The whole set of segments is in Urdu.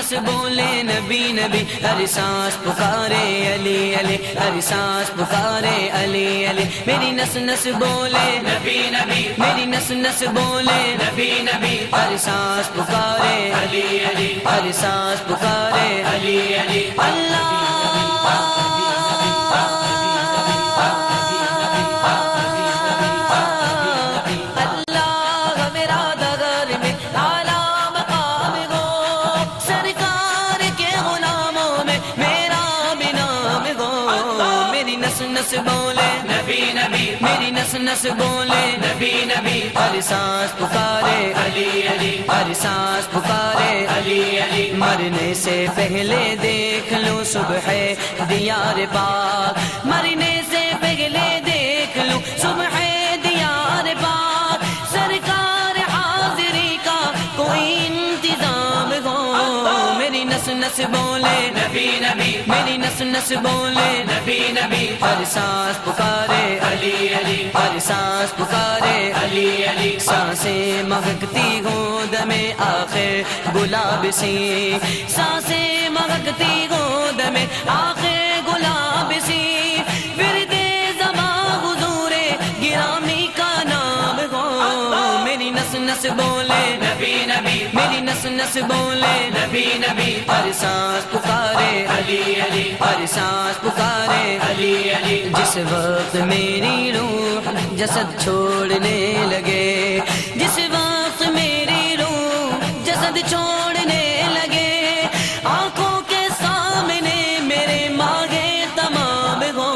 نس بولے نبی نبی، ہر سانس پکارے علی علی، ہر سانس پکارے علی علی، میری نس نس بولے نبی نبی، میری نس نس بولے نبی نبی، ہر سانس پکارے علی علی، ہر سانس پکارے علی علی، اللہ نس بولے نبی نبی، میری نس نس بولے نبی نبی، ہر سانس پکارے علی علی، ہر سانس پکارے علی علی، مرنے سے پہلے دیکھ لوں صبح دیار پاک، مرنے سے پہلے دیکھ لوں صبح دیار پاک، سرکار حاضری کا کوئی انتظام ہو، میری نس نس بولے نبی نبی، میری نس نس بولے نبی نبی، ہر سانس پکارے علی علی، ہر سانس پکارے علی علی، سانسیں مہکتی ہوں دم آخر گلاب سی، سانسیں مہکتی ہوں دم آخر گلاب سی، ورد زباں حضور گرامی کا نام ہو، میری نس نس بولے نبی نبی، میری نس نس بولے نبی نبی، ہر سانس پکارے علی علی، ہر سانس پکارے علی علی، جس وقت میری روح جسد چھوڑنے لگے، جس وقت میری روح جسد چھوڑنے لگے، آنکھوں کے سامنے میرے مانگے تمام ہو،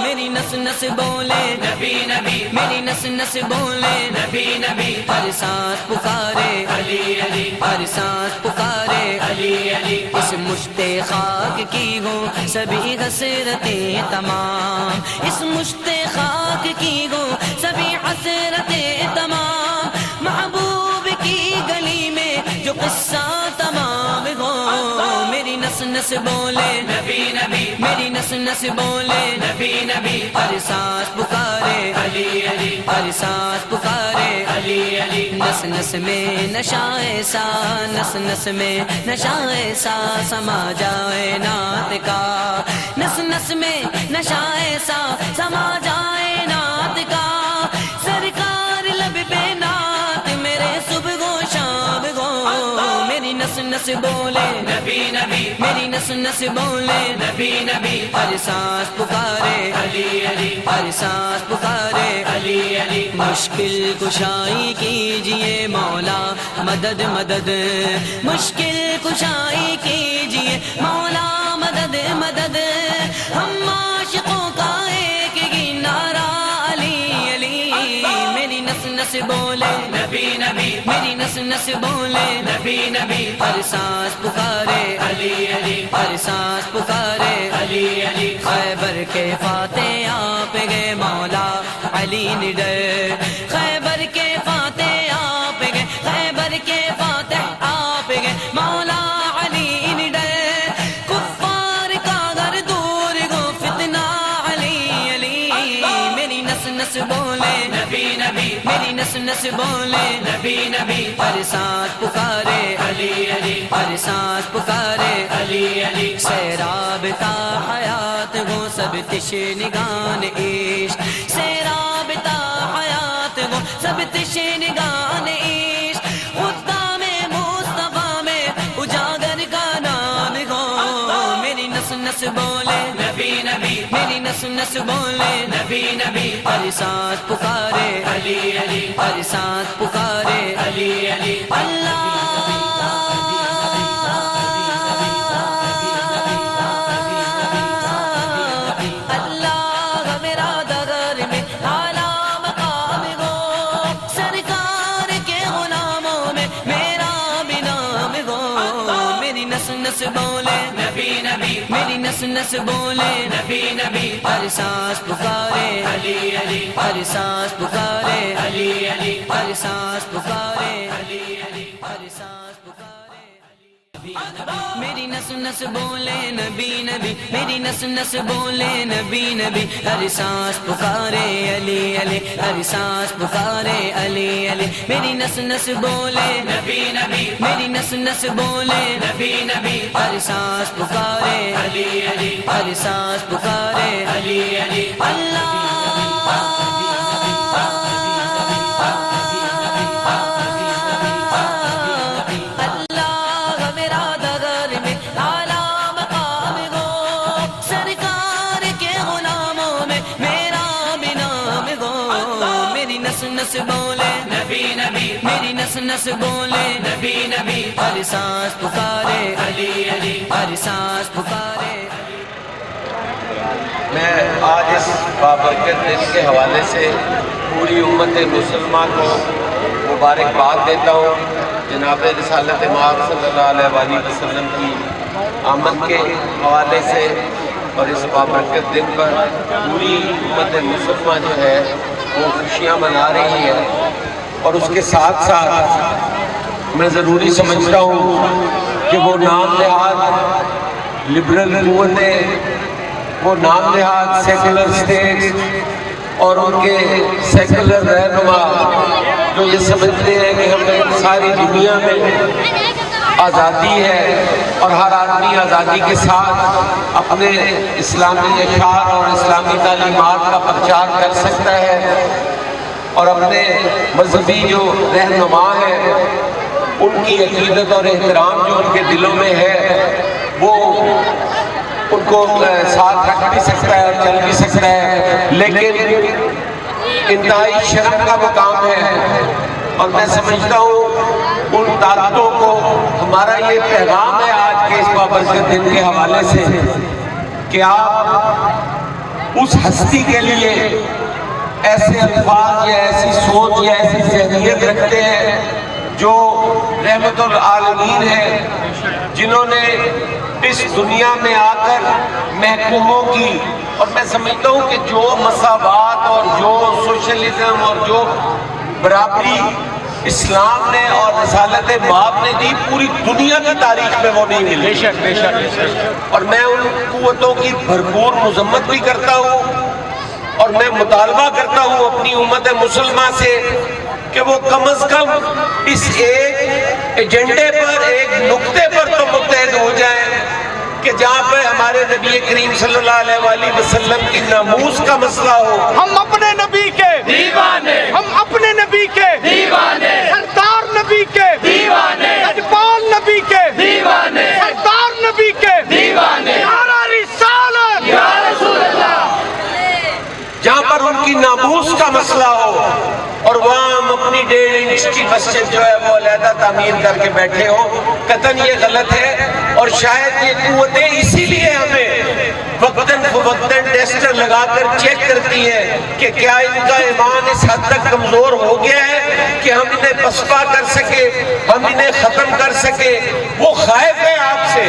میری نس نس بولے نبی نبی، میری نس نس بولے نبی نبی، ہر سانس پکارے علی علی، ہر سانس پکارے علی علی، اس مشت خاک کی ہوں سبھی حسرتیں تمام، اس مشت خاک کی ہوں سبھی حسرتیں تمام، محبوب کی گلی میں جو قصہ تمام ہو، میری نس نس بولے نبی نبی، میری نس نس بولے نبی نبی، ہر سانس پکارے علی علی، ہر سانس پکارے علی علی، نس نس میں نشہ ایسا، نس نس میں نشہ ایسا سما جائے نعت کا، نس نس میں نشہ ایسا سما جائے نعت کا، سرکار لب پہ نعت میرے صبح و شام ہو، میری نس نس بولے نبی نبی، میری نس نس بولے نبی نبی، ہر سانس پکارے علی علی، ہر سانس پکارے علی علی، مشکل کشائی کیجئے مولا مدد مدد، مشکل کشائی کیجئے مولا مدد مدد، ہم عاشقوں کا ایک ہی نعرہ علی علی، میری نس نس بولے نبی نبی، میری نس نس بولے نبی نبی، ہر سانس پکارے علی علی، ہر سانس پکارے علی علی، خیبر کے فاتح آپ گئے مولا علی نڈر، خیبر کے فاتح آپ گئے، خیبر کے فاتح آپ گئے مولا علی نڈر، کفار کا گھر دور گو فتنہ علی علی، میری نس نس بولے نبی نبی، میری نس نس بولے نبی نبی، ہر سانس پکارے علی علی، ہر سانس پکارے علی علی، سیراب تا حیات وہ سب تشنگان عشق، سیراب تا حیات وہ سب تشنگان عشق، خدام مصطفیٰ میں اجاگر کا نام ہو، میری نس نس بولے نبی نبی، میری نس نس بولے نبی نبی، ہر سانس پکارے علی علی، ہر سانس پکارے علی علی، اللہ نس بولے نبی نبی، میری نس نس بولے نبی نبی، ہر سانس پکارے علی علی، ہر سانس پکارے علی علی، ہر سانس پکارے علی علی، ہر سانس پکارے علی۔ میری نس نس بولے نبی نبی، میری نس نس بولے نبی نبی، ہر سانس پکارے علی علی، ہر سانس پکارے علی علی، میری نس نس بولے نبی نبی، میری نس نس بولے نبی نبی، ہر سانس پکارے علی علی، ہر سانس پکارے علی علی، اللہ نس بولے نبی نبی، میری نس نس بولے نبی نبی، ہر سانس پکارے علی علی، ہر سانس پکارے علی۔ میں آج اس بابرکت دن کے حوالے سے پوری امت مسلمہ کو مبارکباد دیتا ہوں۔ جناب رسالت مآب صلی اللہ علیہ وآلہ وسلم کی آمد کے حوالے سے اور اس بابرکت دن پر پوری امت مسلمہ جو ہے وہ خوشیاں منا رہی ہے، اور اس کے ساتھ ساتھ میں ضروری سمجھتا ہوں کہ وہ نام نہاد لبرل قوتیں، وہ نام نہاد سیکولر اسٹیٹس اور ان کے سیکولر رہنما جو یہ سمجھتے ہیں کہ ہمیں ساری دنیا میں آزادی ہے اور ہر آدمی آزادی کے ساتھ اپنے اسلامی اشعار اور اسلامی تعلیمات کا پرچار کر سکتا ہے، اور اپنے مذہبی جو رہنما ہیں ان کی عقیدت اور احترام جو ان کے دلوں میں ہے وہ ان کو ساتھ رکھ بھی سکتا ہے اور چل بھی سکتا ہے، لیکن انتہائی شرم کا مقام ہے۔ اور میں سمجھتا ہوں ان طاقتوں کو ہمارا یہ پیغام ہے آج کے اس بابرکت دن کے حوالے سے کہ آپ اس ہستی کے لیے ایسے الفاظ یا ایسی سوچ یا ایسی ذہنیت رکھتے ہیں جو رحمت العالمین ہے، جنہوں نے اس دنیا میں آ کر محکوموں کی، اور میں سمجھتا ہوں کہ جو مساوات اور جو سوشلزم اور جو برابری اسلام نے اور رسالت مآب نے دی، پوری دنیا کی تاریخ میں وہ نہیں ملی۔ بے شک۔ اور میں ان قوتوں کی بھرپور مذمت بھی کرتا ہوں، اور میں مطالبہ کرتا ہوں اپنی امت مسلمہ سے کہ وہ کم از کم اس ایک ایجنڈے پر، ایک نقطے پر تو متحد ہو جائیں کہ جہاں پہ ہمارے نبی کریم صلی اللہ علیہ وآلہ وسلم کی ناموس کا مسئلہ ہو۔ ہم اپنے نبی کے دیوانے، ہم اپنے نبی کے دیوانے، سردار نبی کے دیوانے، اجبال نبی کے دیوانے، سردار نبی کے دیوانے، نعرہ رسالت یا رسول اللہ۔ جہاں پر ان کی ناموس کا مسئلہ ہو اور وہاں ہم اپنی 1.5 انچ کی مسجد جو ہے وہ علیحدہ تعمیر کر کے بیٹھے ہو، قطعاً یہ غلط ہے۔ اور شاید یہ قوتیں اسی لیے ہمیں وقتاً فوقتاً ٹیسٹر لگا کر چیک کرتی ہیں کہ کیا ان کا ایمان اس حد تک کمزور ہو گیا ہے کہ ہم انہیں پسپا کر سکے، ہم انہیں ختم کر سکے۔ وہ خائف ہے آپ سے،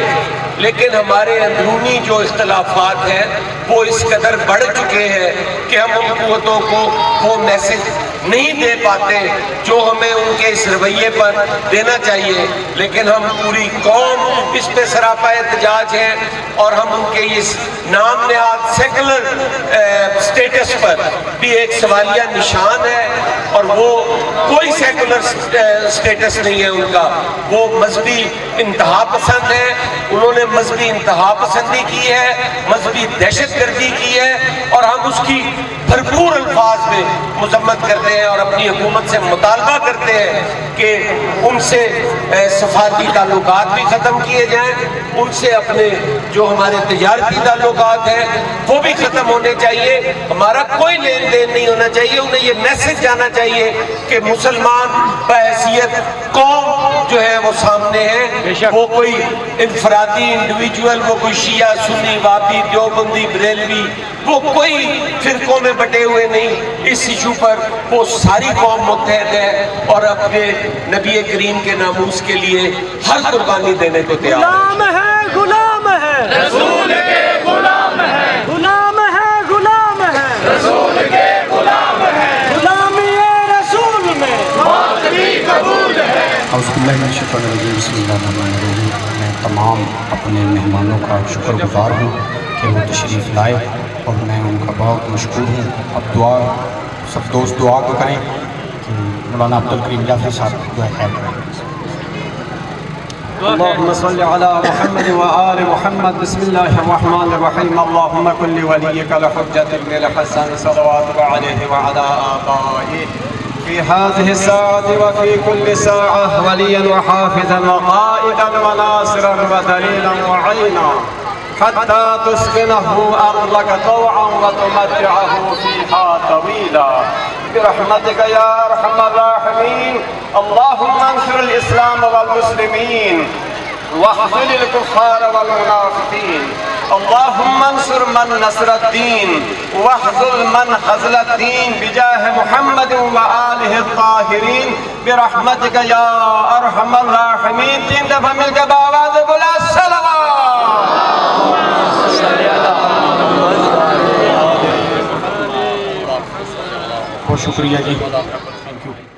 لیکن ہمارے اندرونی جو اختلافات ہیں وہ اس قدر بڑھ چکے ہیں کہ ہم ان قوتوں کو وہ میسج نہیں دے پاتے جو ہمیں ان کے اس رویے پر دینا چاہیے۔ لیکن ہم پوری قوم اس پہ سراپا احتجاج ہیں، اور ہم ان کے اس نام نہاد سیکولر سٹیٹس پر بھی ایک سوالیہ نشان ہے، اور وہ کوئی سیکولر سٹیٹس نہیں ہے ان کا، وہ مذہبی انتہا پسند ہے۔ انہوں نے مذہبی انتہا پسندی کی ہے، مذہبی دہشت گردی کی ہے، اور ہم اس کی بھرپور الفاظ میں مذمت کرتے ہیں اور اپنی حکومت سے مطالبہ کرتے ہیں کہ ان سے سفارتی تعلقات بھی ختم کیے جائیں، ان سے اپنے جو ہمارے تجارتی تعلقات ہیں وہ بھی ختم ہونے چاہیے، ہمارا کوئی لین دین نہیں ہونا چاہیے۔ انہیں یہ میسج جانا چاہیے کہ مسلمان بحیثیت قوم جو ہے وہ سامنے ہے، وہ کوئی انفرادی انڈیویجول، وہ کوئی شیعہ سنی وابی دیوبندی بریلوی، وہ کوئی فرقوں میں بٹے ہوئے نہیں۔ اس ایشو پر وہ ساری قوم متحد ہے اور اپنے نبی کریم کے ناموس کے لیے ہر قربانی دینے کو تیار ہے۔ غلام ہے، غلام ہے، رسول کے غلام ہے، غلام ہے، غلام ہے، رسول کے غلام ہے، غلامی رسول میں موت بھی قبول ہے۔ اعوذ باللہ من الشیطان الرجیم، بسم اللہ الرحمن الرحیم۔ تمام اپنے مہمانوں کا شکر گزار ہوں کہ وہ تشریف لائے اور میں ان کا بہت مشکور ہوں۔ اب دعا سب دوست دعا کو کریں کہ مولانا عبدالکریم جعفری صاحب دعا خیر کریں۔ اللهم صل على محمد وآل محمد بسم الله الرحمن الرحيم اللهم كن لوليك الحجة ابن الحسن صلواتك عليه وعلى آبائه في هذه الساعة وفي كل ساعة وليا وحافظا وقائدا وناصرا ودليلا وعينا حتى تسكنه أرضك طوعا وتمتعه فيها طويلا برحمتك يا أرحم الراحمين اللهم انصر الإسلام والمسلمين واخذل الكفار والمنافقين اللهم انصر من نصر الدين واخذل من خذل الدين بجاه محمد وآله الطاهرين برحمتك يا أرحم الراحمين تین دفعہ مل کے باواز بولا الصلوات بہت شکریہ جی، تھینک یو۔